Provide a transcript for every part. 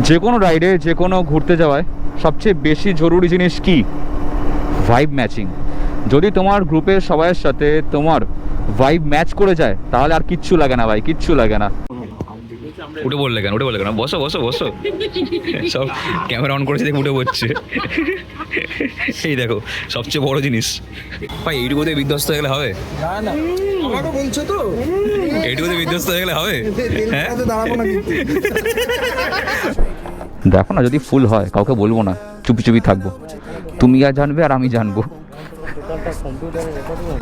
যে কোনো রাইডে, যে কোনো ঘুরতে যাওয়ায় সবচেয়ে বেশি জরুরি জিনিস কি? Vibe matching. যদি তোমার গ্রুপের সবাইয়ের সাথে তোমার ভাইব ম্যাচ করে যায় তাহলে আর কিচ্ছু লাগে না ভাই, কিচ্ছু লাগে না। উঠে বললে কেন, উঠে বললে কেন? বসো বসো বসো। সব ক্যামেরা অন করেছে দেখে উঠে পড়ছে। এই দেখো সবচেয়ে বড় জিনিস ভাই, এইটুকুতে বিধ্বস্ত হয়ে গেলে হবে? না না, আমাকে বলছো তো এইটুকুতে বিধ্বস্ত হয়ে গেলে হবে? হ্যাঁ দাঁড়াবো না কিন্তু। দেখো না, যদি ফুল হয় কাউকে বলবো না, চুপি চুপি থাকবো। তুমি আর জানবে আর আমি জানবো।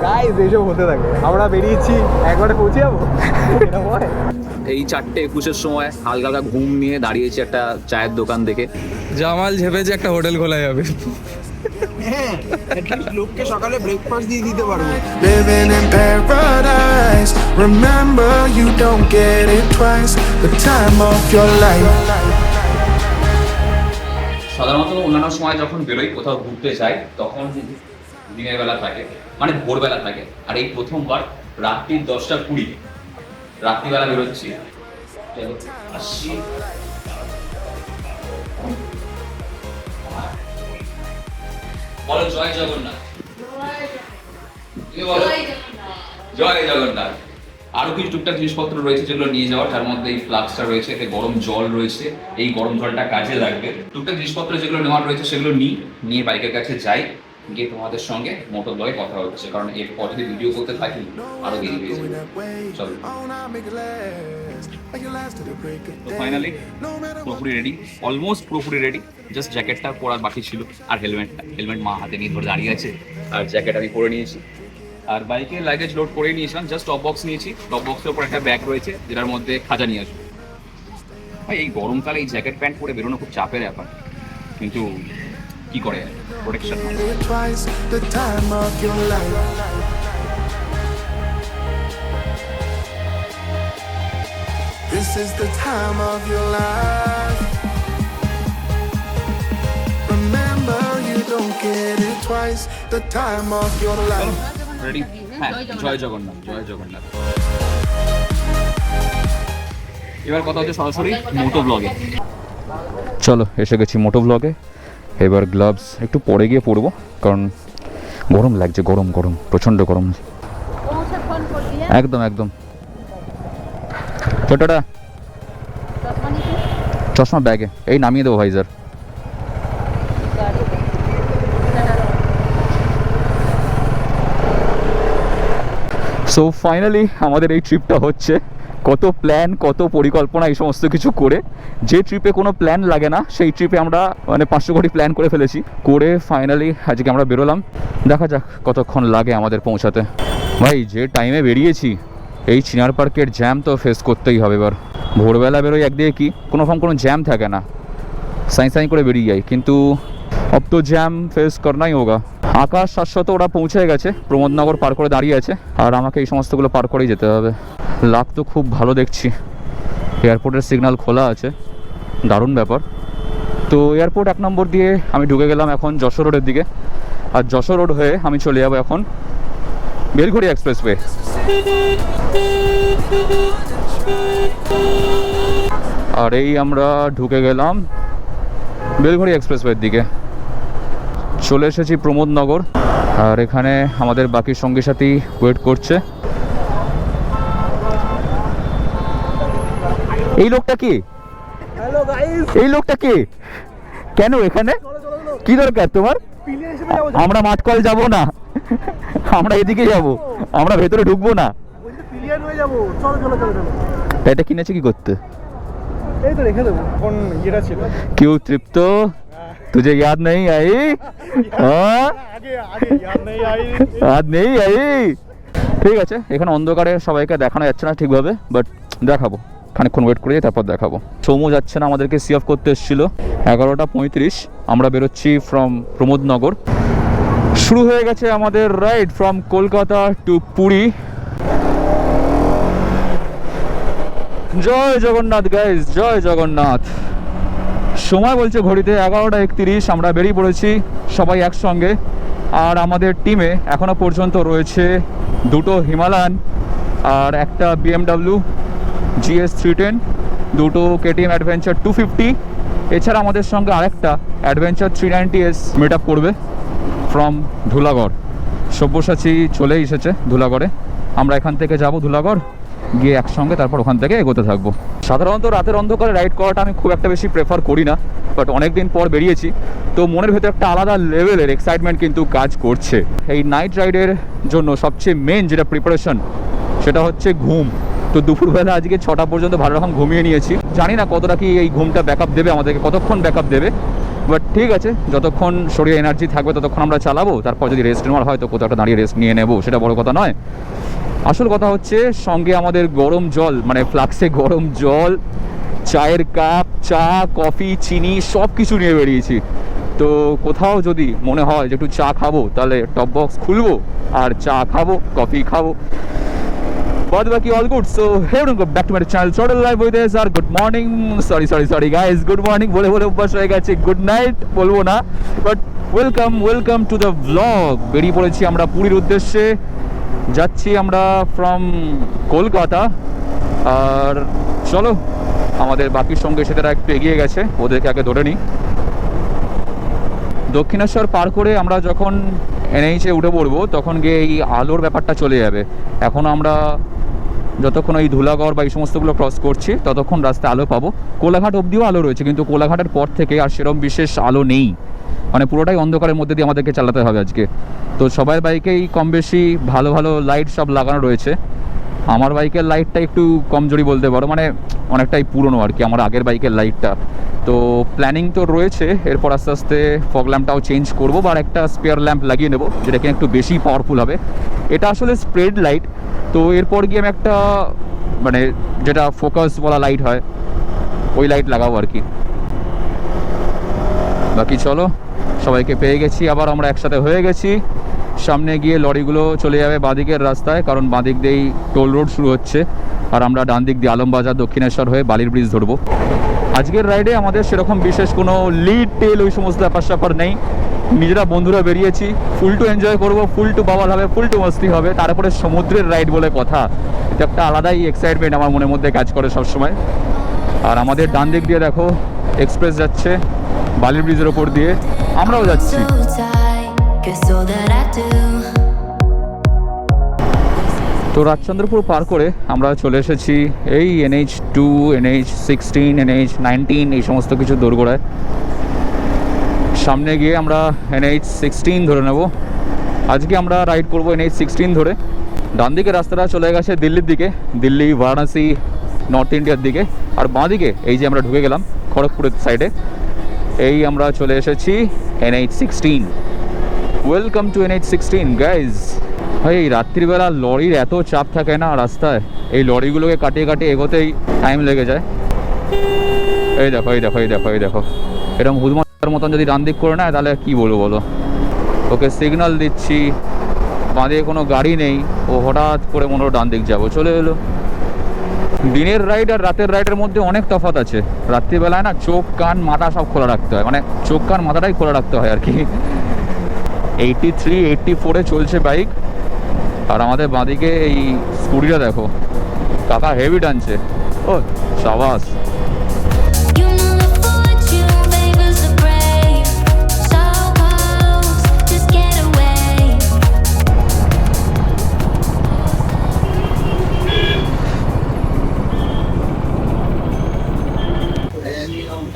গাইস এইসব হতে থাকে, আমরা বেরিয়েছি একবারে পৌঁছে যাবো। এই 4:21-এর সময় হালকা হালকা ঘুম নিয়ে দাঁড়িয়েছি একটা চায়ের দোকান দেখে। জামাল ভেবেছে একটা হোটেল খোলা যাবে। হ্যাঁ, অ্যাটলিস্ট লোককে সকালে ব্রেকফাস্ট দিয়ে দিতে পারবো। Living in paradise. Remember, you don't get it twice. The time of your life. সাধারণত অন্যান্য সময় যখন বেরোই কোথাও ঘুরতে যাই তখন দিনের বেলা থাকে, মানে ভোরবেলা থাকে। আর এই প্রথমবার রাত্রি 10:20 রাত্রিবেলা বেরোচ্ছি। আসছি। বলো জয় জগন্নাথ। তুমি বলো জয় জগন্নাথ। আরো কিছু টুকটাক জিনিসপত্র রয়েছে যেগুলো নিয়ে যাওয়ার, তার মধ্যে এই ফ্লাক্সটা রয়েছে, এতে গরম জল রয়েছে, এই গরম জলটা কাজে লাগবে। টুকটাক জিনিসপত্র যেগুলো নেওয়ার রয়েছে সেগুলো নিয়ে বাইকের কাছে যাই, গিয়ে তোমাদের সঙ্গে মোটর ব্লগে কথা হচ্ছে, কারণ এরপর যদি ভিডিও করতে থাকি আরো দেরি হয়ে যাবে। চলো তো ফাইনালি পুরোপুরি রেডি, অলমোস্ট পুরোপুরি রেডি। জাস্ট জ্যাকেটটা পরার বাকি ছিল, আর হেলমেট মা হাতে নিয়ে ধরে দাঁড়িয়ে আছে, আর জ্যাকেট আমি পরে নিয়েছি। আর বাইকে লাগেজ লোড করে নিয়েছিলাম, জাস্ট টপ বক্স নিয়েছি। টপ বক্সের উপর একটা ব্যাগ রয়েছে যেটার মধ্যে খাজা নিয়ে আসবো। ভাই এই গরমকালে এই জ্যাকেট প্যান্ট পরে বেরোনো খুব চাপের ব্যাপার, কিন্তু কি করে, protection. Twice the time of your life. This is the time of your life. Remember, you don't get it twice. The time of your life. Ready? হ্যাঁ, জয় জগন্নাথ, জয় জগন্নাথ। এবার কথা হচ্ছে সরাসরি মোটো ব্লগে। চলো এসে গেছি মোটো ব্লগে। এবার গ্লাভস একটু পরে গিয়ে পরবো, কারণ গরম লাগছে, গরম গরম প্রচণ্ড গরম। একদম একদম। ছোটটা চশমা ব্যাগে, এই নামিয়ে দেবো ভাইজার। সো ফাইনালি আমাদের এই ট্রিপটা হচ্ছে। কত প্ল্যান, কত পরিকল্পনা, এই সমস্ত কিছু করে, যে ট্রিপে কোনো প্ল্যান লাগে না সেই ট্রিপে আমরা মানে 500 কোটি প্ল্যান করে ফেলেছি। করে ফাইনালি আজকে আমরা বেরোলাম। দেখা যাক কতক্ষণ লাগে আমাদের পৌঁছাতে। ভাই যে টাইমে বেরিয়েছি, এই চিনার পার্কের জ্যাম তো ফেস করতেই হবে। এবার ভোরবেলা বেরোই একদিকে কি কোনো জ্যাম থাকে না, সাইন করে বেরিয়ে যাই, কিন্তু अब तो জ্যাম ফেস করনাই হোগা। আকাশ শাশ্বত ওরা পৌঁছে গেছে, প্রমোদনগর পার করে দাঁড়িয়ে আছে, আর আমাকে এই সমস্তগুলো পার করেই যেতে হবে। লাক তো খুব ভালো দেখছি, এয়ারপোর্টের সিগন্যাল খোলা আছে, দারুণ ব্যাপার। তো এয়ারপোর্ট 1 নম্বর দিয়ে আমি ঢুকে গেলাম এখন যশোর রোডের দিকে, আর যশোর রোড হয়ে আমি চলে যাবো এখন বেলঘড়িয়া এক্সপ্রেসওয়ে। আর এই আমরা ঢুকে গেলাম বেলঘড়িয়া এক্সপ্রেসওয়ের দিকে। চলে এসেছি প্রমোদনগর, আর এখানে আমাদের বাকি সঙ্গী সাথী ওয়েট করছে। এই লোকটা কি? হ্যালো গাইস, এই লোকটা কি? কেন এখানে? কি দরকার তোমার? পিলিয়ে হিসেবে যাবো। আমরা মাঠকল যাব না, আমরা এদিকে যাব, আমরা ভেতরে ঢুকবো না। বলছি পিলিয়ান হয়ে যাবো। চলো চলো চলো চলো। এটা কিনেছে কি করতে? এই তো রেখে দেবো, কোন ইয়েটা ছিল। क्यों तृप्त, तुझे याद नहीं आई? हाँ আগে আগে याद नहीं आई। याद नहीं आई। ঠিক আছে, এখানে অন্ধকারে সবাইকে দেখানো যাচ্ছে না ঠিকভাবে, বাট দেখাবো, খানিকক্ষণ ওয়েট করে তারপর দেখাবো। সৌমু যাচ্ছে না, আমাদেরকে সি অফ করতে এসেছিল। 11:35 আমরা বেরোচ্ছি ফ্রম প্রমোদনগর। শুরু হয়ে গেছে আমাদের ride from Kolkata to Puri. জয় জগন্নাথ গাইজ, জয় জগন্নাথ। সময় বলছে ঘড়িতে 11:31, আমরা বেরিয়ে পড়েছি সবাই একসঙ্গে। আর আমাদের টিমে এখনো পর্যন্ত রয়েছে 2টো হিমালয়ান আর একটা BMW GS 310, 2টো KTM অ্যাডভেঞ্চার 250 এছাড়া আমাদের সঙ্গে আরেকটা অ্যাডভেঞ্চার 390S মিট আপ করবে ফ্রম ধুলাগড়। সব্যসাচী চলেই এসেছে ধুলাগড়ে। আমরা এখান থেকে যাব ধুলাগড়, গিয়ে একসঙ্গে তারপর ওখান থেকে এগোতে থাকবো। সাধারণত রাতের অন্ধকারে রাইড করাটা আমি খুব একটা বেশি প্রেফার করি না, বাট অনেক দিন পর বেরিয়েছি তো মনের ভেতরে একটা আলাদা লেভেলের এক্সাইটমেন্ট কিন্তু কাজ করছে। এই নাইট রাইডের জন্য সবচেয়ে মেন যেটা প্রিপারেশন সেটা হচ্ছে ঘুম। তো দুপুরবেলা আজকে 6টা পর্যন্ত ভালো রকম ঘুমিয়ে নিয়েছি। জানি না কতটা কি এই ঘুমটা ব্যাকআপ দেবে আমাদেরকে, কতক্ষণ ব্যাকআপ দেবে, বাট ঠিক আছে, যতক্ষণ শরীরে এনার্জি থাকবে ততক্ষণ আমরা চালাবো। তারপর যদি রেস্ট নেওয়ার হয় তো কোথাও একটা দাঁড়িয়ে রেস্ট নিয়ে নেবো, সেটা বড় কথা নয়। আসল কথা হচ্ছে সঙ্গে আমাদের গরম জল, মানে ফ্লাক্সে গরম জল, চায়ের কাপ, চা, কফি, চিনি সব কিছু নিয়ে বেরিয়েছি। তো কোথাও যদি মনে হয় যে একটু চা খাবো তাহলে টপ বক্স খুলবো আর চা খাবো, কফি খাবো, বাদ বাকি all good. So hey back to my channel চটল live with S R good morning, sorry guys, good morning বলে বলে অভ্যাস হয়ে গেছে, গুড নাইট বলবো না, but welcome to the blog. বেরিয়ে পড়েছি আমরা পুরীর উদ্দেশ্যে, যাচ্ছি আমরা ফ্রম কলকাতা। আর চলো, আমাদের বাকি সঙ্গে সেটারা একটু এগিয়ে গেছে, ওদেরকে আগে ধরে নিই। দক্ষিণেশ্বর পার করে আমরা যখন এনএইচে উঠে পড়বো তখন গিয়ে এই আলোর ব্যাপারটা চলে যাবে। এখন আমরা যতক্ষণ ওই ধুলাগড় বা এই সমস্তগুলো ক্রস করছি ততক্ষণ রাস্তায় আলো পাবো। কোলাঘাট অবধিও আলো রয়েছে, কিন্তু কোলাঘাটের পর থেকে আর সেরকম বিশেষ আলো নেই, মানে পুরোটাই অন্ধকারের মধ্যে দিয়ে আমাদেরকে চালাতে হবে আজকে। তো সবার বাইকেই কম বেশি ভালো ভালো লাইট সব লাগানো রয়েছে। আমার বাইকের লাইটটা একটু কমজোরি বলতে পারো, মানে অনেকটাই পুরনো আর কি আমার আগের বাইকের লাইটটা। তো প্ল্যানিং তো রয়েছে, এরপর আস্তে আস্তে ফগ ল্যাম্পটাও চেঞ্জ করবো বা একটা স্পেয়ার ল্যাম্প লাগিয়ে নেবো, যেটা কিনা একটু বেশি পাওয়ারফুল হবে। এটা আসলে স্প্রেড লাইট, তো এরপর গিয়ে আমি একটা মানে যেটা ফোকাস বলা লাইট হয় ওই লাইট লাগাবো আর কি। বাকি চলো, সবাইকে পেয়ে গেছি, আবার আমরা একসাথে হয়ে গেছি। সামনে গিয়ে লরিগুলো চলে যাবে বাঁদিকের রাস্তায়, কারণ বাঁদিক দিয়েই টোল রোড শুরু হচ্ছে, আর আমরা ডান দিক দিয়ে আলমবাজার দক্ষিণেশ্বর হয়ে বালির ব্রিজ ধরবো। আজকের রাইডে আমাদের সেরকম বিশেষ কোনো লিড টেল ওই সমস্ত ব্যাপার স্যাপার নেই। নিজেরা বন্ধুরা বেরিয়েছি, ফুল টু এনজয় করবো, ফুল টু বাওয়াল হবে, ফুল টু মস্তি হবে। তারপরে সমুদ্রের রাইড বলে কথা, এটা একটা আলাদাই এক্সাইটমেন্ট আমার মনের মধ্যে কাজ করে সবসময়। আর আমাদের ডান দিক দিয়ে দেখো এক্সপ্রেস যাচ্ছে বালির ব্রিজের ওপর দিয়ে, আমরাও যাচ্ছি। তো রাজচন্দ্রপুর পার করে আমরা চলে এসেছি এই NH2, NH16, NH19 এই সমস্ত কিছু দোরগোড়ায়। সামনে গিয়ে আমরা NH16 ধরে নেব। আজকে আমরা রাইড করব NH16 ধরে। ডান দিকে রাস্তাটা চলে গেছে দিল্লির দিকে, দিল্লি, বারাণসী, নর্থ ইন্ডিয়ার দিকে। আর বাঁ দিকে এই যে আমরা ঢুকে গেলাম খড়গপুরের সাইডে, এই আমরা চলে এসেছি NH16। Welcome to NH16 guys. ভাই এই রাত্রিবেলা লরির এত চাপ থাকে না রাস্তায়, এই লরিগুলোকে কাটিয়ে কাটিয়ে এগোতেই টাইম লেগে যায়। এই দেখো এই দেখো এই দেখো এই দেখো, এরকম হুদমার মতন যদি ডান দিক করে নেয় তাহলে কি বলবো বলো। ওকে সিগন্যাল দিচ্ছি, বাঁদিকে কোনো গাড়ি নেই, ও হঠাৎ করে মনে হলো ডান দিক যাবো, চলে এলো। দিনের রাইড আর রাতের রাইডের মধ্যে অনেক তফাৎ আছে। রাত্রিবেলায় না চোখ কান মাথা সব খোলা রাখতে হয়, মানে চোখ কান মাথাটাই খোলা রাখতে হয় আর কি। 83, 84-এ চলছে বাইক, আর আমাদের বাঁদিকে এই স্কুটিটা দেখো, কাকা হেভি টানছে। ও সাবাস।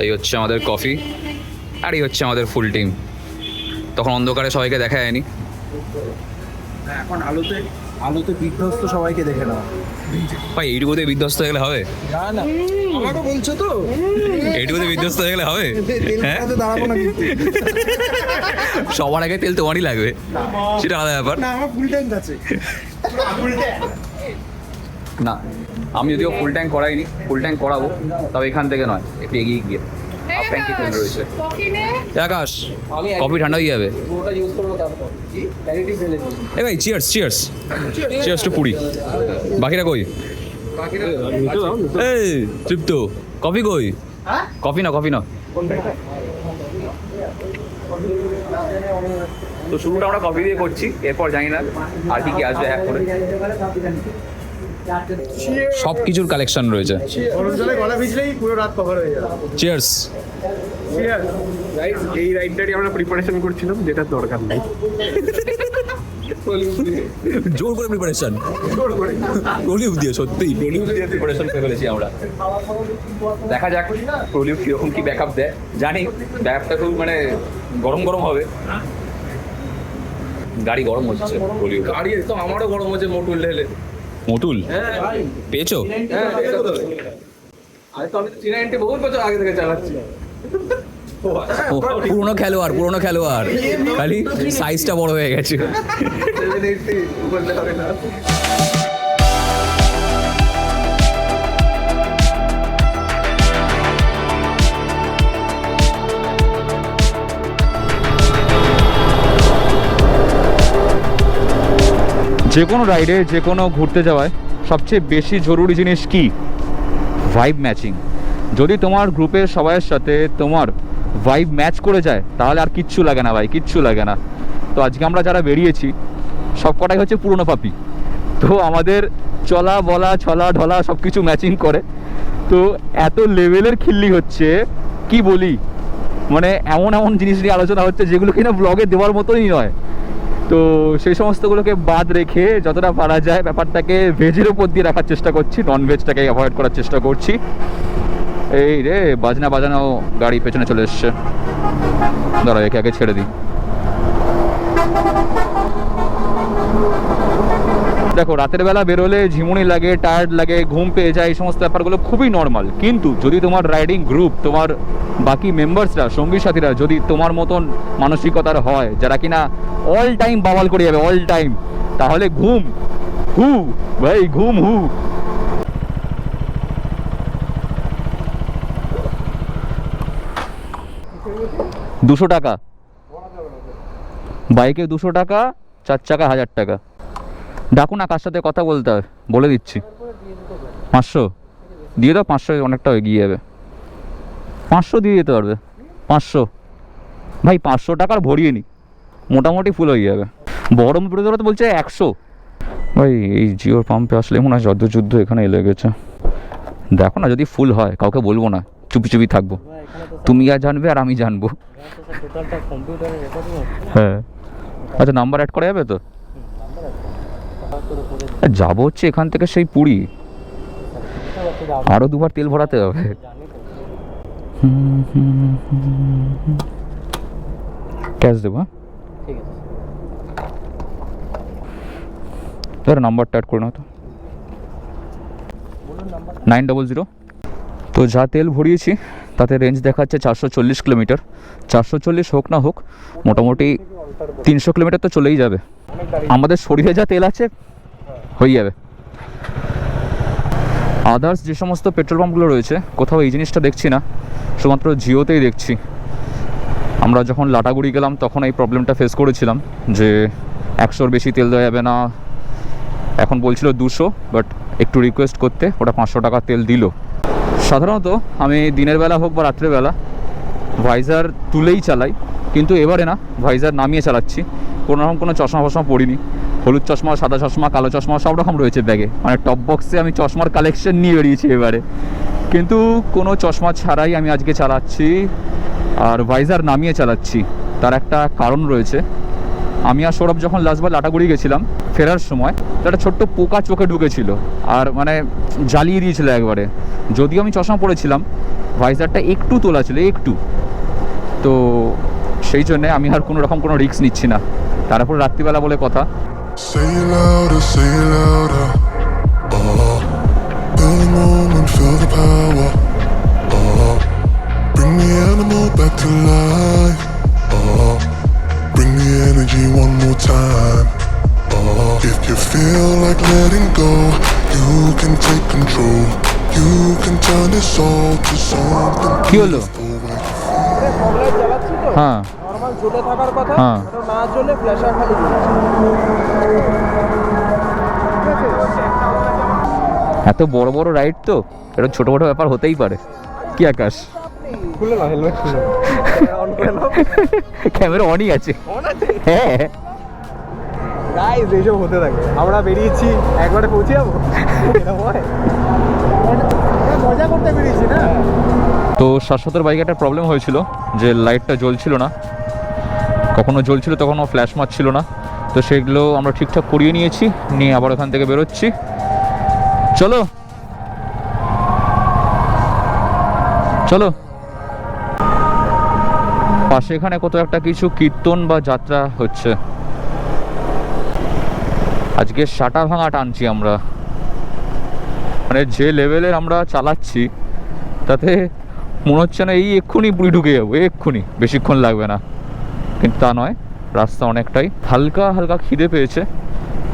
এই হচ্ছে আমাদের কফি, আর এই হচ্ছে আমাদের ফুল টিম। তখন অন্ধকারে সবাইকে দেখা যায়নি, এখন আলোতে বিধ্বস্ত সবাইকে দেখে নাও ভাই। এইটুকুতে বিধ্বস্ত হয়ে গেলে হবে? না আমাকে বলছো তো এইটুকুতে বিধ্বস্ত হয়ে গেলে হবে? হ্যাঁ, দাঁড়াবো না কিন্তু। সবার আগে তেল তোমারই লাগবে, সেটা আলাদা ব্যাপার। না আমার ফুল ট্যাঙ্ক আছে। না, আমি যদিও ফুল ট্যাঙ্ক করাইনি, ফুল ট্যাঙ্ক করাবো, তবে এখান থেকে নয়, একটু এগিয়ে গিয়ে। ট্যাঙ্কি তেল রয়েছে। আকাশ, কফি ঠান্ডা হয়ে যাবে। এ ভাই cheers cheers cheers to Puri. বাকিরা কই? এই তৃপ্ত, কফি কই? কফি না কফি না। তো শুরুটা আমরা কফি দিয়ে করছি, এরপর জানি না আর কি কি আসবে এক করে। সব কিছুর কালেকশন রয়েছে। গরম জলে গলা ভিজলেই পুরো রাত কভার হয়ে যাবে। চিয়ার্স। গাইস এই রাইডটারই আমরা প্রিপারেশন করছিলাম, যেটা দরকার নেই। জোর করে প্রিপারেশন, জোর করে প্রলিউড দিয়ে, সত্যি প্রলিউড দিয়ে প্রিপারেশন করে ফেলেছি আমরা। দেখা যাক প্রলিউড কিরকম কি ব্যাকআপ দেয়। জানি ব্যাকআপটা খুব মানে গরম গরম হবে, গাড়ি গরম হচ্ছে। প্রলিউড গাড়ি তো আমারও গরম হচ্ছে মোটুল ঢেলে। মতুল পেয়েছো? আরে তো আমি তো চিনাইনটি বহুত বছর আগে থেকে চালাচ্ছি। পুরোনো খেলোয়াড় খালি সাইজটা বড় হয়ে গেছে। বলতে হবে না। যে কোনো রাইডে, যে কোনো ঘুরতে যাওয়ায় সবচেয়ে বেশি জরুরি জিনিস কি? Vibe matching. যদি তোমার গ্রুপের সবাইয়ের সাথে তোমার ভাইব ম্যাচ করে যায় তাহলে আর কিচ্ছু লাগে না ভাই, কিচ্ছু লাগে না। তো আজকে আমরা যারা বেরিয়েছি সব কটাই হচ্ছে পুরনো পাপি, তো আমাদের চলা বলা ছলা ঢলা সব কিছু ম্যাচিং করে। তো এত লেভেলের খিল্লি হচ্ছে কি বলি, মানে এমন এমন জিনিস নিয়ে আলোচনা হচ্ছে যেগুলো কিনা ব্লগে দেওয়ার মতোই নয়। তো সেই সমস্তগুলোকে বাদ রেখে যতটা পারা যায় ব্যাপারটাকে ভেজের উপর দিয়ে রাখার চেষ্টা করছি, নন ভেজটাকে অ্যাভয়েড করার চেষ্টা করছি। এই রে বাজনা গাড়ি পেছনে চলে এসছে, দাঁড়া একে আগে ছেড়ে দিই। দেখো রাতের বেলা বেরোলে ঝিমুনি লাগে, টায়ার্ড লাগে, ঘুম পেয়ে যায়, এই সমস্ত ব্যাপারগুলো খুবই নর্মাল। কিন্তু যদি তোমার রাইডিং গ্রুপ, তোমার বাকি মেম্বার্সরা, সঙ্গী সাথীরা যদি তোমার মতন মানসিকতার হয়, যারা কিনা অল টাইম বাওয়াল করে যাবে অল টাইম, তাহলে ঘুম হু ভাই, ঘুম হু। $200 বাইকে, 200 টাকা, 4 চাকা 1000 টাকা। ডাকু না, কার সাথে কথা বলতে হবে বলে দিচ্ছি। 500 দিয়ে দাও, 500 অনেকটা এগিয়ে যাবে। 500 দিয়ে দিতে পারবে? 500 ভাই, 500 টাকার ভরিয়ে নি, মোটামুটি ফুল হয়ে যাবে। বহরমপুরে তো বলছে 100। ভাই এই জিওর পাম্পে আসলে মনে হয় যুদ্ধ এখানে লেগেছে। দেখো না, যদি ফুল হয় কাউকে বলবো না, চুপি চুপি থাকবো। তুমি আর জানবে আর আমি জানবো। হ্যাঁ আচ্ছা, নাম্বার অ্যাড করা যাবে তো? যাবো হচ্ছে এখান থেকে সেই পুরী, আরো 2বার তেল ভরাতে হবে। ক্যাশ দেবো? ঠিক আছে, নাম্বারটা অ্যাড করে নাও তো। 900। তো যা তেল ভরিয়েছি তাতে রেঞ্জ দেখাচ্ছে 440 কিলোমিটার। 440 হোক না হোক, মোটামুটি 300 কিলোমিটার তো চলেই যাবে। আমাদের শরীরে যা তেল আছে হয়ে যাবে। আদার্স যে সমস্ত পেট্রোল পাম্পগুলো রয়েছে কোথাও এই জিনিসটা দেখছি না, শুধুমাত্র জিওতেই দেখছি। আমরা যখন লাটাগুড়ি গেলাম তখন এই প্রবলেমটা ফেস করেছিলাম যে 100-র বেশি তেল দেওয়া যাবে না। এখন বলছিল 200, বাট একটু রিকোয়েস্ট করতে ওটা 500 টাকা তেল দিল। সাধারণত আমি দিনের বেলা হোক বা রাত্রের বেলা ভাইজার তুলেই চালাই, কিন্তু এবারে না, ভাইজার নামিয়ে চালাচ্ছি। কোনোরকম কোনো চশমা ফশমা পরিনি। হলুদ চশমা, সাদা চশমা, কালো চশমা সব রকম রয়েছে ব্যাগে, মানে টপ বক্সে আমি চশমার কালেকশন নিয়ে বেরিয়েছি এবারে। কিন্তু কোনো চশমা ছাড়াই আমি আজকে চালাচ্ছি আর ভাইজার নামিয়ে চালাচ্ছি। তার একটা কারণ রয়েছে। আমি আর সৌরভ যখন লাস্টবার লাটাগুড়ি গেছিলাম, ফেরার সময় একটা ছোট্ট পোকা চোখে ঢুকেছিল আর মানে জ্বালিয়ে দিয়েছিল একবারে। যদিও আমি চশমা পরেছিলাম, ভাইজারটা একটু তোলা ছিল, একটু। তো সেই জন্যে আমি আর কোনো রকম কোনো রিস্ক নিচ্ছি না। তারপর রাত্রিবেলা বলে কথা। Say it louder, say it louder. Feel the moment, feel the power. Bring the animal back to life. Bring the energy one more time. If you feel like letting go, you can take control. You can turn this all to something কি হলো? Fog light জ্বালাচ্ছি তো, হ্যাঁ normal জ্বলে থাকার কথা, হ্যাঁ। ওটা না জ্বলে ফ্ল্যাশার খালি এত বড় বড় রাইড তো, এটা ছোট ছোট ব্যাপার হতেই পারে। কি আকাশ, খুলে না, হেলমেট খুলে অন করে নাও। ক্যামেরা অনই আছে। অন আছে? হ্যাঁ গাইস এইসব হতে থাকে। আমরা বেরিয়েছি, একবারে পৌঁছে যাবো, এরকম হয়। মজা করতে বেরিয়েছি না। তো শাশ্বতের বাইকে একটা প্রবলেম হয়েছিল যে লাইটটা জ্বলছিল না, কখনো জ্বলছিল তখনও ফ্ল্যাশ মারছিল না। তো সেগুলো আমরা ঠিকঠাক করিয়ে নিয়েছি, নিয়ে আবার ওখান থেকে বেরোচ্ছি। চলো চলো। পাশে এখানে কত একটা কিছু কীর্তন বা যাত্রা হচ্ছে। আজকে সাটা ভাঙা টানছি আমরা, মানে যে লেভেলের আমরা চালাচ্ছি তাতে মনে হচ্ছে না এই এক্ষুনি পুরী ঢুকে যাবো, এক্ষুনি, বেশিক্ষণ লাগবে না। কিন্তু তা নয়, রাস্তা অনেকটাই। হালকা হালকা খিদে পেয়েছে,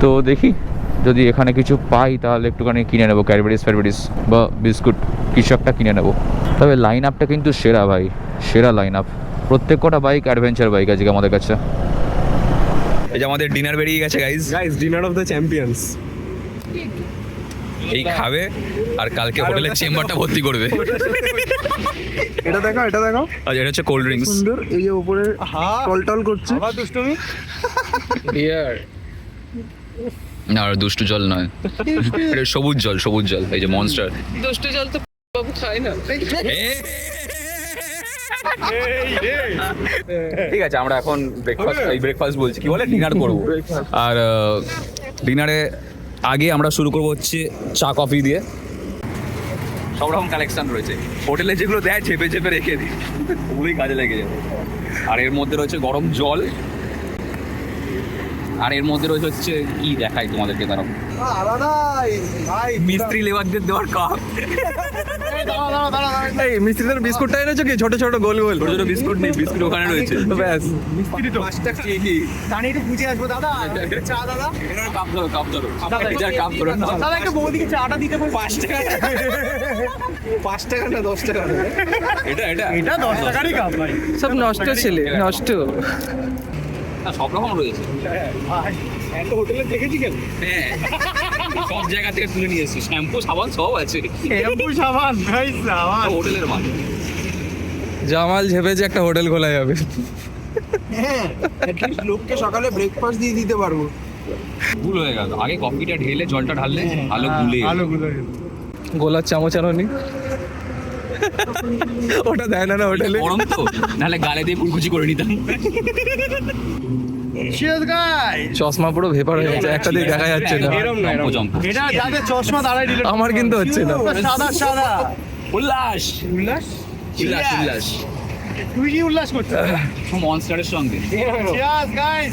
তো দেখি যদি এখানে কিছু পাই তাহলে একটুখানি কিনে নেবো, ক্যাডবেরিজ বা বিস্কুট কিছু একটা কিনে নেবো। তবে লাইন আপটা কিন্তু সেরা ভাই, সেরা লাইন আপ। প্রত্যেক কটা বাইক অ্যাডভেঞ্চার বাইক আজকে আমাদের কাছে। এই যে আমাদের ডিনার বেরিয়ে গেছে guys, dinner of the champions. এই খাবে আর কালকে হোটেলের চেম্বারটা ভর্তি করবে। এটা দেখো, এটা দেখো, আচ্ছা এটা হচ্ছে কোল্ড ড্রিঙ্কস। সুন্দর। এই যে উপরে টল করছে। আবার দুষ্টুমি। ডিয়ার না আর দুষ্টু জল নয়, এটা সবুজ জল, এই যে মনস্টার। দুষ্টু জল তো বাবু খায় না। ঠিক আছে, আমরা এখন ব্রেকফাস্ট বলছি, কি বলে ডিনার করবো। আর ডিনারে আগে আমরা শুরু করবো হচ্ছে চা কফি দিয়ে। সব রকম কালেকশন রয়েছে, হোটেলে যেগুলো দেয় চেপে চেপে রেখে দিই, ওগুলোই কাজে লেগে যাবে। আর এর মধ্যে রয়েছে গরম জল, আর এর মধ্যে রয়েছে হচ্ছে কি দেখাই তোমাদেরকে, তারা মিস্ত্রি লেবারদের দেওয়ার কাপ। এই মিস্ত্রিদের বিস্কুটটা এনেছো কি? ছোট ছোট গোল গোল ছোট ছোট বিস্কুট নেই, বিস্কুট ওখানে রয়েছে। ব্যাস। মিস্ত্রি তো 5 টাকা কি জানি একটু বুঝে আসবো দাদা। চা দাদা। এনার কাপ ধরো এটার কাপ ধরো। দাদা একটু বৌদিকে চাটা দিতে পারো? 5 টাকা। 5 টাকা না 10 টাকা? এটা 10 টাকারই কাপ ভাই। সব নষ্ট ছেলে, নষ্ট। সব রকম রয়েছে। একটা হোটেলে দেখেছি কেন? হ্যাঁ, সব জায়গা থেকে তুলে নিয়ে এসেছি, শ্যাম্পু সাবান সব আছে। শ্যাম্পু সাবান ভাই, সাবান। হোটেলের মাল। জামাল ভেবেছে একটা হোটেল খোলা যাবে। হ্যাঁ, অ্যাটলিস্ট লোককে সকালে ব্রেকফাস্ট দিয়ে দিতে পারবো। ভুল হয়ে গেল, আগে কফিটা ঢেলে জলটা ঢাললে আলো গুলে। গোলার চামচ আনোনি? ওটা দেয় না হোটেলে। গরম তো, নাহলে গালে দিয়ে কুলকুচি করে নিতাম। চশমা পুরো ভেপার হয়ে গেছে, একটা দিয়ে দেখা যাচ্ছে না। জম্পো। এটা যাদের চশমা দাঁড়াই দিল, আমার কিন্তু হচ্ছে না। সাদা উল্লাস। তুই কি উল্লাস করছিস? মনস্টারের সঙ্গে। Cheers guys.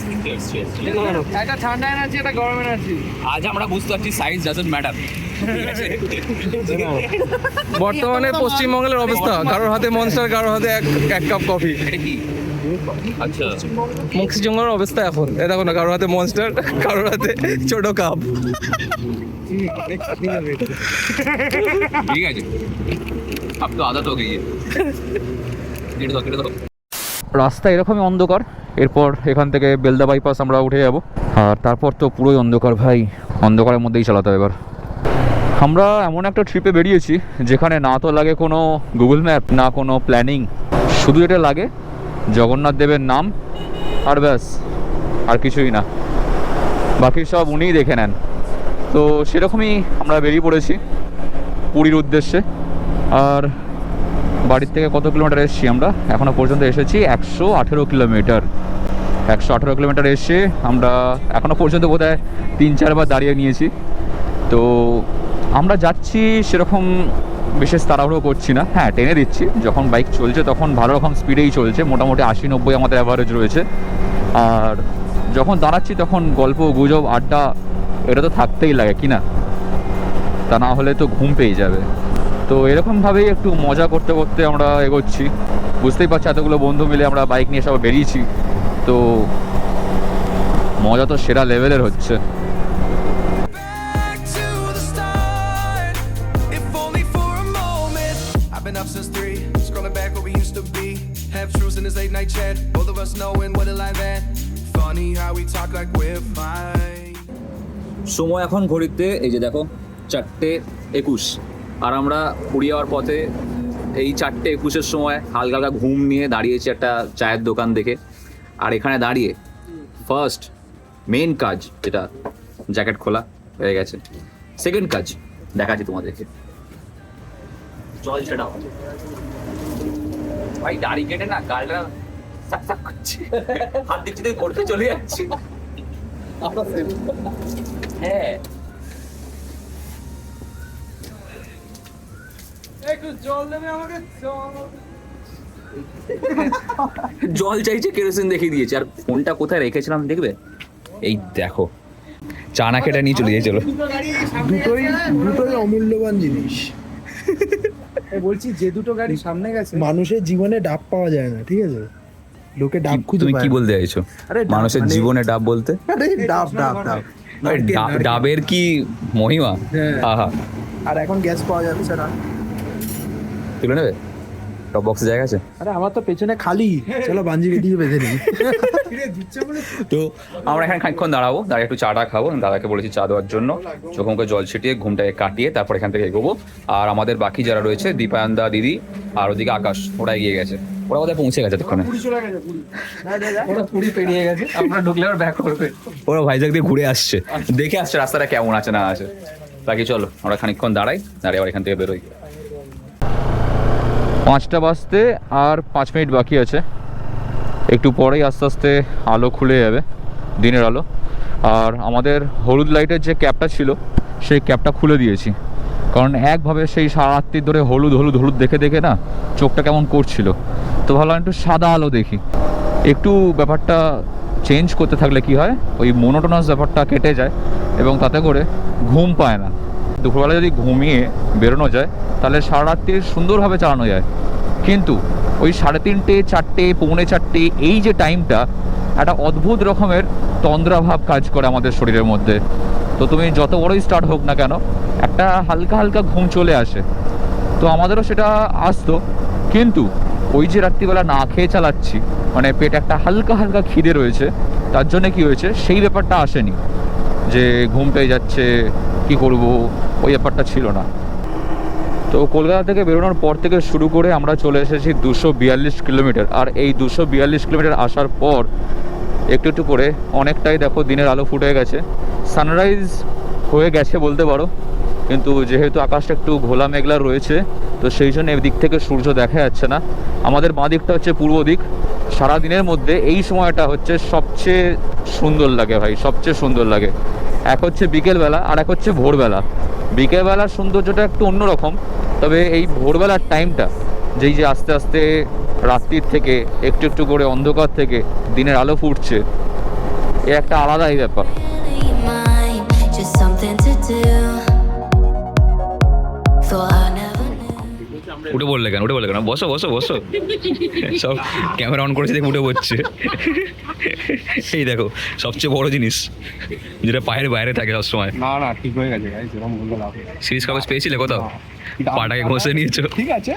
একটা ঠান্ডা এনার্জি, একটা গরম এনার্জি। আজ আমরা বুঝতে পারছি সাইজ ডাজন্ট ম্যাটার। বর্তমানে পশ্চিমবঙ্গের অবস্থা, কারোর হাতে মনস্টার, কারোর হাতে এক কাপ কফি। এটা কি? আচ্ছা, পশ্চিমবঙ্গের অবস্থা এখন এ দেখো না, কারোর হাতে মনস্টার, কারোর হাতে ছোট কাপ। ঠিক আছে, আপ তো আদত হয়ে গিয়ে কেটে দাও। রাস্তা এরকমই অন্ধকার। এরপর এখান থেকে বেলদা বাইপাস আমরা উঠে যাব, আর তারপর তো পুরোই অন্ধকার ভাই, অন্ধকারের মধ্যেই চালাতে হবে এবার। আমরা এমন একটা ট্রিপে বেরিয়েছি যেখানে না তো লাগে কোনো গুগল ম্যাপ, না কোনো প্ল্যানিং, শুধু এটা লাগে জগন্নাথ দেবের নাম, আর ব্যাস, আর কিছুই না, বাকি সব উনিই দেখে নেন। তো সেরকমই আমরা বেরিয়ে পড়েছি পুরীর উদ্দেশ্যে। আর বাড়ির থেকে কত কিলোমিটার এসেছি আমরা? এখনও পর্যন্ত এসেছি 118 কিলোমিটার। 118 কিলোমিটার এসে আমরা এখনও পর্যন্ত বোধহয় 3-4 বার দাঁড়িয়ে নিয়েছি। তো আমরা যাচ্ছি সেরকম বিশেষ তাড়াহুড়ো করছি না, হ্যাঁ টেনে দিচ্ছি, যখন বাইক চলছে তখন ভালো রকম স্পিডেই চলছে, মোটামুটি 80-90 আমাদের অ্যাভারেজ রয়েছে। আর যখন দাঁড়াচ্ছি তখন গল্প গুজব আড্ডা এটা তো থাকতেই লাগে, কি না? তা না হলে তো ঘুম পেয়ে যাবে। তো এরকমভাবেই একটু মজা করতে করতে আমরা এগোচ্ছি। বুঝতেই পারছি এতগুলো বন্ধু মিলে আমরা বাইক নিয়ে সব বেরিয়েছি, তো মজা তো সেরা লেভেলের হচ্ছে। Been up since 3, scrolling back where we used to be. Half truths in this late night chat, both of us knowing what it like that. Funny how we talk like we're fine. সময় এখন ঘড়িতে এই যে দেখো 4:21, আর আমরা পুরী যাওয়ার পথে এই 4:21-এর সময় হালকা হালকা ঘুম নিয়ে দাঁড়িয়েছি একটা চায়ের দোকান দেখে। আর এখানে দাঁড়িয়ে ফার্স্ট মেন কাজ যেটা, জ্যাকেট খোলা হয়ে গেছে। সেকেন্ড কাজ দেখাচ্ছি তোমাদেরকে, জল সেটা ভাই দাড়ি কেটে না গালটা সাক সাক করছে, হাত দিচ্ছি তুই পড়তে চলে যাচ্ছি। হ্যাঁ একটু জল দেবে আমাকে, জল চাইছে, কেরোসিন দেখিয়ে দিয়েছে, আর ফোনটা কোথায় রেখেছিলাম দেখবে, এই দেখো চা না খেটে নিয়ে চলে গিয়েছিল। দুটোই অমূল্যবান জিনিস। বলছি যে দুটো গাড়ি সামনে গেছে, মানুষের জীবনে ডাব পাওয়া যায় না, ঠিক আছে? লোকে ডাব খুঁজে তুমি পায় কি না। বলতে চাইছো? আরে ডাব মানুষের মানে- জীবনে ডাব বলতে আরে ডাব ডাব ডাব আরে ডাবের কি মহিমা? হ্যাঁ। আহা, আর এখন গ্যাস পাওয়া যাচ্ছে না। তুলে নেবে? টপ বক্সে জায়গা আছে? আরে আমার তো পেছনে খালি, চলো বাঞ্জি দিয়ে বেঁধে নিই। তো আমরা এখানে খানিকক্ষণ দাঁড়াবো, দাঁড়িয়ে একটু চাটা খাবো। দাদাকে বলেছি চা দেওয়ার জন্য, চোখে মুখে জল ছিটিয়ে ঘুমটাকে কাটিয়ে তারপর এখান থেকে এগোবো। আর আমাদের বাকি যারা রয়েছে, দীপায়নদা, দিদি আর ওদিকে আকাশ, ওরা এগিয়ে গেছে, ওরা কোথায় পৌঁছে গেছে এতক্ষণে। ওরা পুরি পেরিয়ে গেছে, আমরা ঢুকলে আর ব্যাক করবে। ওরা ভাইজাগ দিয়ে ঘুরে আসছে, দেখে আসছে রাস্তাটা কেমন আছে না আছে। বাকি চলো আমরা খানিকক্ষণ দাঁড়াই, দাঁড়িয়ে আবার এখান থেকে বেরোই। 5টা বাজতে আর 5 মিনিট বাকি আছে, একটু পরেই আস্তে আস্তে আলো খুলে যাবে, দিনের আলো। আর আমাদের হলুদ লাইটের যে ক্যাপটা ছিল সেই ক্যাপটা খুলে দিয়েছি, কারণ একভাবে সেই সারা রাত্রি ধরে হলুদ হলুদ হলুদ দেখে দেখে না চোখটা কেমন করছিল। তো ভাবলাম একটু সাদা আলো দেখি, একটু ব্যাপারটা চেঞ্জ করতে থাকলে কি হয়, ওই মোনোটোনাস ব্যাপারটা কেটে যায় এবং তাতে করে ঘুম পায় না। দুপুরবেলা যদি ঘুমিয়ে বেরোনো যায় তাহলে সারা রাত্রি সুন্দরভাবে চালানো যায়, কিন্তু ওই 3:30, 4টে, 3:45 এই যে টাইমটা একটা অদ্ভুত রকমের তন্দ্রাভাব কাজ করে আমাদের শরীরের মধ্যে। তো তুমি যত বড়ই স্টার্ট হোক না কেন, একটা হালকা হালকা ঘুম চলে আসে। তো আমাদেরও সেটা আসতো, কিন্তু ওই যে রাত্রিবেলা না খেয়ে চালাচ্ছি, মানে পেট একটা হালকা হালকা খিদে রয়েছে, তার জন্য কি হয়েছে সেই ব্যাপারটা আসেনি যে ঘুম পেয়ে যাচ্ছে কি করব, ওই ব্যাপারটা ছিল না। তো কলকাতা থেকে বেরোনোর পর থেকে শুরু করে আমরা চলে এসেছি 242 কিলোমিটার। আর এই 242 কিলোমিটার আসার পর একটু একটু করে অনেকটাই দেখো দিনের আলো ফুটে গেছে, সানরাইজ হয়ে গেছে বলতে পারো। কিন্তু যেহেতু আকাশটা একটু ঘোলা মেঘলা রয়েছে, তো সেই জন্য এদিক থেকে সূর্য দেখা যাচ্ছে না। আমাদের বাঁ দিকটা হচ্ছে পূর্ব দিক। সারাদিনের মধ্যে এই সময়টা হচ্ছে সবচেয়ে সুন্দর লাগে ভাই, সবচেয়ে সুন্দর লাগে। এক হচ্ছে বিকেলবেলা আর এক হচ্ছে ভোরবেলা। বিকেলবেলার সৌন্দর্যটা একটু অন্যরকম, তবে এই ভোরবেলার টাইমটা, যেই যে আস্তে আস্তে রাত্রির থেকে একটু একটু করে অন্ধকার থেকে দিনের আলো ফুটছে, এ একটা আলাদাই ব্যাপার। Mine, just something to do. Thought I never knew. উঠে বললে কেন, উঠে বললে কেন? বসো বসো বসো, সব ক্যামেরা অন করেছে দেখে উঠে পড়ছে। এই দেখো সবচেয়ে বড় জিনিস যেটা পায়ের বাইরে থাকে সবসময়। না না, ঠিক হয়ে গেছে গাইস, এরকম বলতে লাভ নেই। সিরিজ কাগজ পেয়েছিলে কোথাও? পাটাকে ঘষে নিয়েছো? ঠিক আছে,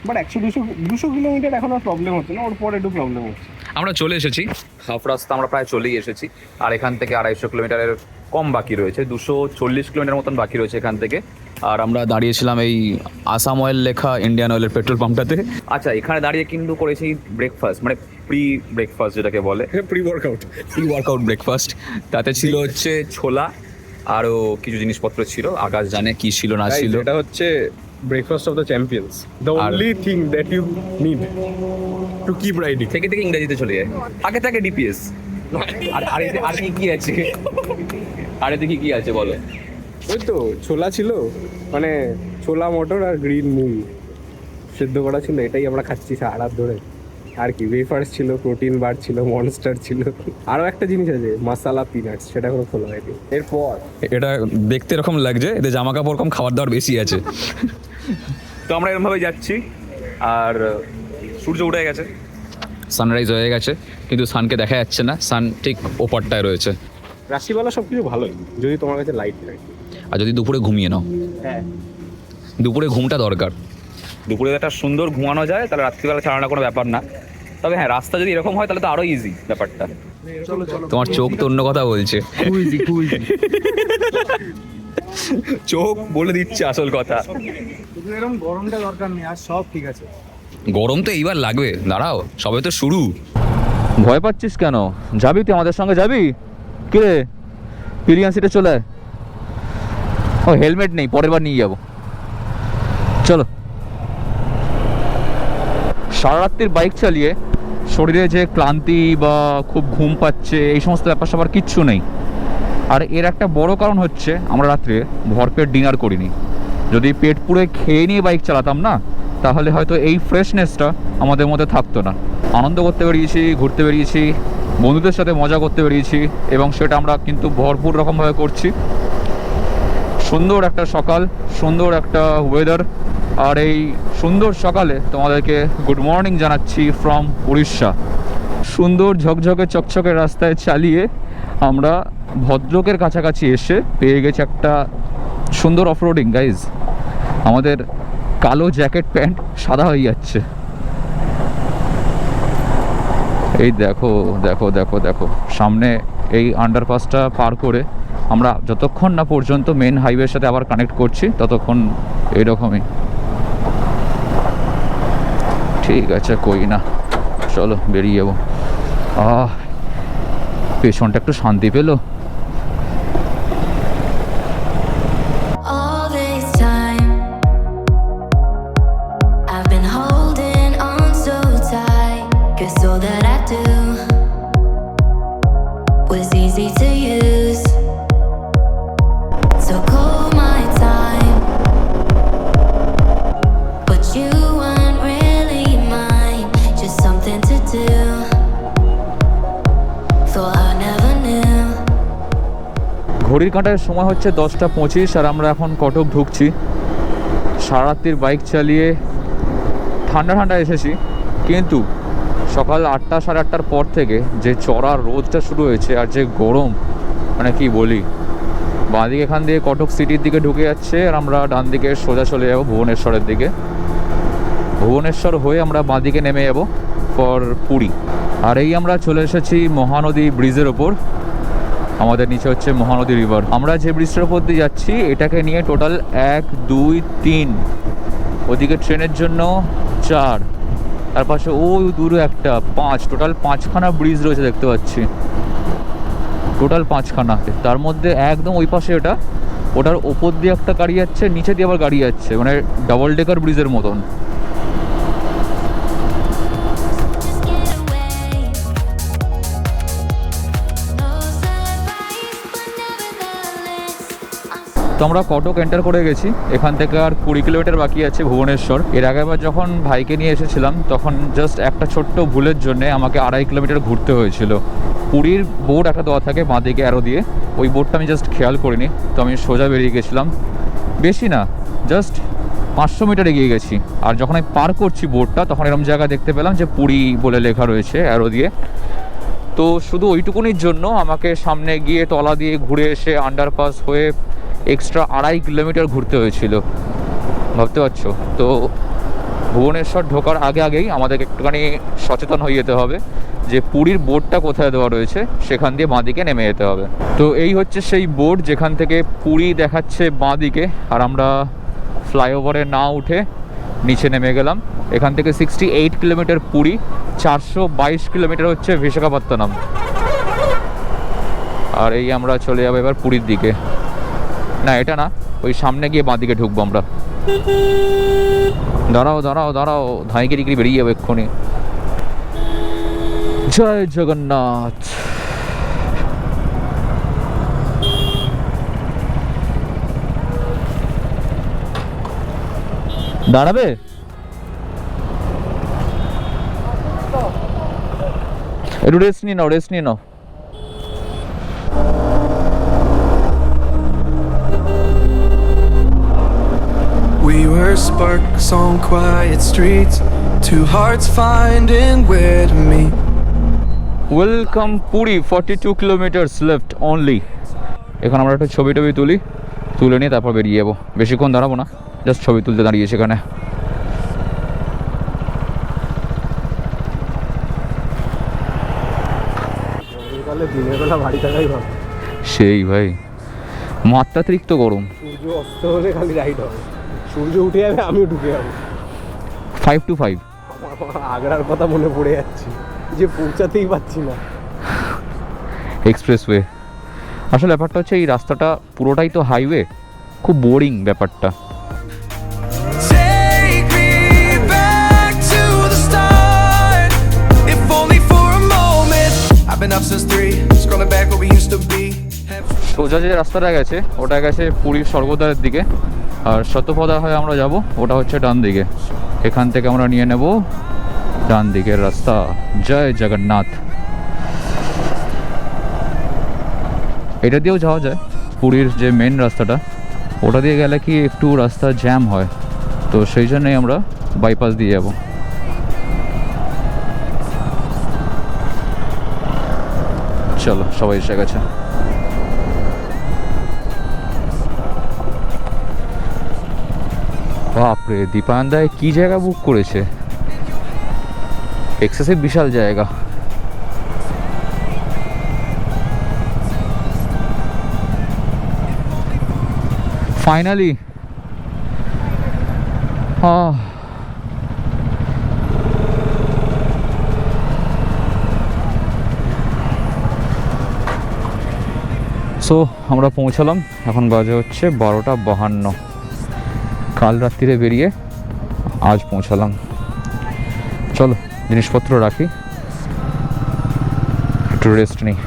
বাট 100-200 কিলোমিটার এখন আর প্রবলেম হচ্ছে না, ওর পরে একটু প্রবলেম হচ্ছে। আমরা চলে এসেছি, হাফ রাস্তা আমরা প্রায় চলেই এসেছি। আর এখান থেকে 250 কিলোমিটারের কম বাকি রয়েছে, 240 কিলোমিটার মতন বাকি রয়েছে এখান থেকে। আর আমরা দাঁড়িয়েছিলাম এই আসাম অয়েল লেখা ইন্ডিয়ান অয়েলের পেট্রোল পাম্পটাতে। আচ্ছা, এখানে দাঁড়িয়ে কিন্তু করেছি ব্রেকফাস্ট, মানে প্রি ব্রেকফাস্ট যেটাকে বলে, প্রি ওয়ার্কআউট ব্রেকফাস্ট। তাতে ছিল হচ্ছে ছোলা, আরও কিছু জিনিসপত্র ছিল, আকাশ জানে কি ছিল না ছিল। এটা হচ্ছে breakfast of the champions, the only thing that you need to keep riding. থেকে থেকে ইংরেজিতে চলে যায়, আগে থাকে ডিপিএস। আর আর কি আছে, আর এতে কি আছে বলো? ওই তো ছোলা ছিল, মানে ছোলা মটর আর গ্রিন মুগ সেদ্ধ করা ছিল, এটাই আমরা খাচ্ছি সারা রাত ধরে। আর কি ওয়েফার্স ছিল, প্রোটিন বার ছিল, মনস্টার ছিল, আরও একটা জিনিস আছে মাসালা পিনাটস, সেটা কোনো খোলা হয়নি। এরপর এটা দেখতে এরকম লাগছে, এতে জামা কাপড় কম, খাবার দাবার বেশি আছে। তো আমরা এরকমভাবে যাচ্ছি, আর সূর্য উঠে গেছে, সানরাইজ হয়ে গেছে, কিন্তু সানকে দেখা যাচ্ছে না। সান ঠিক ওপারটায় রয়েছে। রাত্রিবেলা সব কিছু ভালোই, যদি তোমার কাছে লাইট থাকে। আর যদি দুপুরে ঘুমিয়ে নাও, হ্যাঁ, দুপুরে ঘুমটা দরকার। দুপুরে একটা সুন্দর ঘুমানো যায়, তাহলে রাত্রিবেলা চালানোর কোনো ব্যাপার না। তবে হ্যাঁ, রাস্তা যদি এরকম হয় তাহলে তো আরো ইজি ব্যাপারটা। তোমার চোখ তো অন্য কথা বলছে, চোখ বলে দিচ্ছে আসল কথা। শুধু এরকম গরমটা দরকার নেই, আর সব ঠিক আছে। গরম তো এইবার লাগবে, দাঁড়াও, সবে তো শুরু। ভয় পাচ্ছিস কেন? যাবি তুই আমাদের সঙ্গে, যাবি? কে রে, পিলিয়ান সিটে চলে আয়। ও হেলমেট নেই, পরের বার নিয়ে যাবো, চলো। সারা রাত্রির বাইক চালিয়ে শরীরে যে ক্লান্তি বা খুব ঘুম পাচ্ছে এই সমস্ত ব্যাপার স্যাপার কিচ্ছু নেই। আর এর একটা বড় কারণ হচ্ছে আমরা রাত্রে ভরপেট ডিনার করিনি। যদি পেট পুরে খেয়ে নিয়ে বাইক চালাতাম না, তাহলে হয়তো এই ফ্রেশনেসটা আমাদের মধ্যে থাকতো না। আনন্দ করতে বেরিয়েছি, ঘুরতে বেরিয়েছি, বন্ধুদের সাথে মজা করতে বেরিয়েছি, এবং সেটা আমরা কিন্তু ভরপুর রকমভাবে করছি। সুন্দর একটা সকাল, সুন্দর একটা ওয়েদার, আর এই সুন্দর সকালে তোমাদেরকে গুড মর্নিং জানাচ্ছি ফ্রম উড়িষ্যা। সুন্দর ঝকঝকে চকচকে রাস্তায় চালিয়ে আমরা ভদ্রকের কাছাকাছি এসে পেয়ে গেছি একটা সুন্দর অফরোডিং। গাইজ, আমাদের কালো জ্যাকেট প্যান্ট সাদা হয়ে যাচ্ছে। এই দেখো দেখো দেখো দেখো, সামনে এই আন্ডারপাসটা পার করে আমরা যতক্ষণ না পর্যন্ত মেন হাইওয়ের সাথে আবার কানেক্ট করছি ততক্ষণ এইরকমই। ঠিক আছে, কই না, চলো বেরিয়ে যাবো। পেছনটা একটু শান্তি পেলো। All this time I've been holding on so tight, 'cause all that I do was easy to use. So call my time, but you weren't really mine, just something to do. Thought I never knew. ঘড়ির কাঁটার সময় হচ্ছে 10টা 25, আর আমরা এখন কটক ঢুকছি। সারা রাত্রির bike চালিয়ে ঠান্ডা ঠান্ডা এসেছি, কিন্তু সকাল 8টা সাড়ে 8টার পর থেকে যে চড়া রোদটা শুরু হয়েছে আর যে গরম, মানে কি বলি। বাঁদিকে এখান দিয়ে কটক সিটির দিকে ঢুকে যাচ্ছে, আর আমরা ডান দিকে সোজা চলে যাবো ভুবনেশ্বরের দিকে। ভুবনেশ্বর হয়ে আমরা বাঁদিকে নেমে যাবো ফর পুরী। আর এই আমরা চলে এসেছি মহানদী ব্রিজের ওপর। আমাদের নিচে হচ্ছে মহানদী রিভার। আমরা যে ব্রিজটার ওপর দিয়ে যাচ্ছি এটাকে নিয়ে টোটাল 1 2 3, ওদিকে ট্রেনের জন্য 4, তার পাশে ওই দূরে একটা 5, টোটাল 5খানা ব্রিজ রয়েছে দেখতে পাচ্ছি। টোটাল 5খানা, তার মধ্যে একদম ওই পাশে ওটার ওপর দিয়ে একটা গাড়ি যাচ্ছে, নিচে দিয়ে আবার গাড়ি যাচ্ছে, মানে ডাবল ডেকার ব্রিজের মতন। Just get away. No surprise, but nevertheless, I'm so তো আমরা কটক এন্টার করে গেছি। এখান থেকে আর 20 কিলোমিটার বাকি আছে ভুবনেশ্বর। এর আগেবার যখন ভাইকে নিয়ে এসেছিলাম তখন জাস্ট একটা ছোট্ট ভুলের জন্যে আমাকে 2.5 কিলোমিটার ঘুরতে হয়েছিল। পুরীর বোর্ড একটা দেওয়া থাকে বাঁদিকে অ্যারো দিয়ে, ওই বোর্ডটা আমি জাস্ট খেয়াল করিনি, তো আমি সোজা বেরিয়ে গেছিলাম। বেশি না, জাস্ট 500 মিটার এগিয়ে গেছি। আর যখন আমি পার করছি বোর্ডটা, তখন এরকম জায়গা দেখতে পেলাম যে পুরী বলে লেখা রয়েছে অ্যারো দিয়ে। তো শুধু ওইটুকুনির জন্য আমাকে সামনে গিয়ে তলা দিয়ে ঘুরে এসে আন্ডারপাস হয়ে এক্সট্রা 2.5 কিলোমিটার ঘুরতে হয়েছিল, ভাবতে পারছো। তো ভুবনেশ্বর ঢোকার আগেই আমাদেরকে একটুখানি সচেতন হয়ে যেতে হবে যে পুরীর বোর্ডটা কোথায় দেওয়া রয়েছে, সেখান দিয়ে বাঁদিকে নেমে যেতে হবে। তো এই হচ্ছে সেই বোর্ড যেখান থেকে পুরী দেখাচ্ছে বাঁদিকে, আর আমরা ফ্লাইওভারে না উঠে নিচে নেমে গেলাম। এখান থেকে 68 কিলোমিটার পুরী, 422 কিলোমিটার হচ্ছে বিশাখাপত্তনম। আর এই আমরা চলে যাবো এবার পুরীর দিকে। না, এটা না, ওই সামনে গিয়ে বাঁদিকে ঢুকবো আমরা। দাঁড়াও দাঁড়াও দাঁড়াও, ধাঁইগিরি বেরিয়ে যাবো এক্ষুনি। জয় জগন্নাথ। দাঁড়াবে? একটু রেস্ট নিয়ে নাও, রেস্ট নিয়ে নাও। We were sparks on quiet streets, two hearts finding where to meet. Welcome Puri, 42 kilometres left only. এখন আমরা একটা ছবি তুলে নিয়ে তারপর বেরিয়ে যাবো। বেশিক্ষণ দাঁড়াবো না, জাস্ট ছবি তুলতে দাঁড়িয়ে সেখানে। দিনের বেলা বাড়ি থাকাই ভালো। সেই ভাই, মাত্রাতিরিক্ত গরম। সূর্য অস্ত হলে খালি রাইড হবে, সূর্য উঠে যাবে আমিও ঢুকে যাবো। 5 to 5 আগ্রার কথা মনে পড়ে যাচ্ছে, যে পৌঁছাতেই পারছি না। এক্সপ্রেসওয়ে। আসলে ব্যাপারটা হচ্ছে এই রাস্তাটা পুরোটাই তো হাইওয়ে, খুব বোরিং ব্যাপারটা। Take me back to the start. since 3. Scrolling back where we used to be. সোজা যে রাস্তাটা গেছে ওটা গেছে পুরীর স্বর্গদ্বারের দিকে, আর শতপদা হয়ে আমরা যাব ওটা হচ্ছে ডান দিকে। এখান থেকে আমরা নিয়ে নেব ডান দিকের রাস্তা। জয় জগন্নাথ। এটা দিয়েও যাওয়া যায়, পুরীর যে মেন রাস্তাটা ওটা দিয়ে গেলে কি একটু রাস্তা জ্যাম হয়, তো সেই জন্যই আমরা বাইপাস দিয়ে যাব। চলো, সবাই এসে গেছে। বাপরে, দীপায়নদায় কি জায়গা বুক করেছে, এক্সেসিভ বিশাল জায়গা। ফাইনালি সো আমরা পৌঁছালাম, এখন বাজে হচ্ছে 12:52। কাল রাত্রিরে বেরিয়ে আজ পৌঁছালাম। চলো জিনিসপত্র রাখি, একটু রেস্ট নিই।